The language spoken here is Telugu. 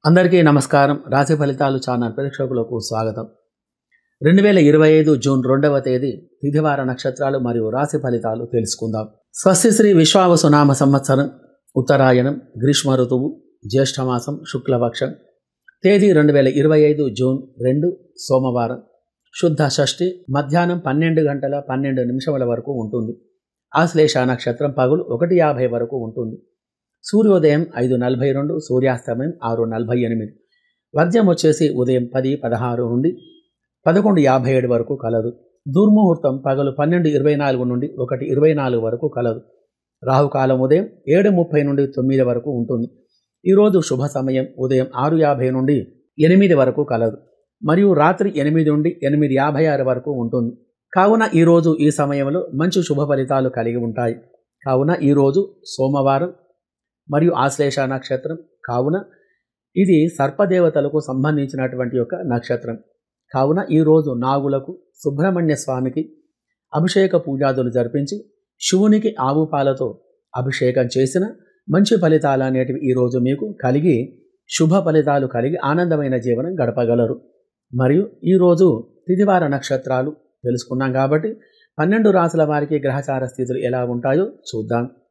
అందరికీ నమస్కారం. రాశి ఫలితాలు ఛానల్ ప్రేక్షకులకు స్వాగతం. 2025 జూన్ 2వ తేదీ తిథివార నక్షత్రాలు మరియు రాశి ఫలితాలు తెలుసుకుందాం. స్వస్తి శ్రీ విశ్వావసునామ సంవత్సరం, ఉత్తరాయణం, గ్రీష్మ ఋతువు, జ్యేష్ఠమాసం, శుక్లపక్షం, తేదీ 2025 జూన్ 2 సోమవారం, శుద్ధ షష్ఠి, మధ్యాహ్నం 12 గంటల 12 నిమిషముల వరకు ఉంటుంది. ఆశ్లేష నక్షత్రం పగులు 1:50 వరకు ఉంటుంది. సూర్యోదయం 5:42, సూర్యాస్తమయం 6:48. వర్జ్యం వచ్చేసి ఉదయం 10:16 నుండి 11:57 వరకు కలదు. దుర్ముహూర్తం పగలు 12:24 నుండి 1:24 వరకు కలదు. రాహుకాలం ఉదయం 7:30 నుండి 9 వరకు ఉంటుంది. ఈరోజు శుభ సమయం ఉదయం 6:50 నుండి 8 వరకు కలదు మరియు రాత్రి 8 నుండి 8:56 వరకు ఉంటుంది. కావున ఈరోజు ఈ సమయంలో మంచి శుభ ఫలితాలు కలిగి ఉంటాయి. కావున ఈరోజు సోమవారం మరియు ఆశ్లేష నక్షత్రం కావున ఇది సర్పదేవతలకు సంబంధించినటువంటి యొక్క నక్షత్రం. కావున ఈరోజు నాగులకు, సుబ్రహ్మణ్య స్వామికి అభిషేక పూజాదులు జరిపించి శివునికి ఆవు పాలతో అభిషేకం చేసిన మంచి ఫలితాలు అనేటివి ఈరోజు మీకు కలిగి శుభ ఫలితాలు కలిగి ఆనందమైన జీవనం గడపగలరు. మరియు ఈరోజు తిథివార నక్షత్రాలు తెలుసుకున్నాం కాబట్టి 12 రాశుల వారికి గ్రహచార స్థితులు ఎలా ఉంటాయో చూద్దాం.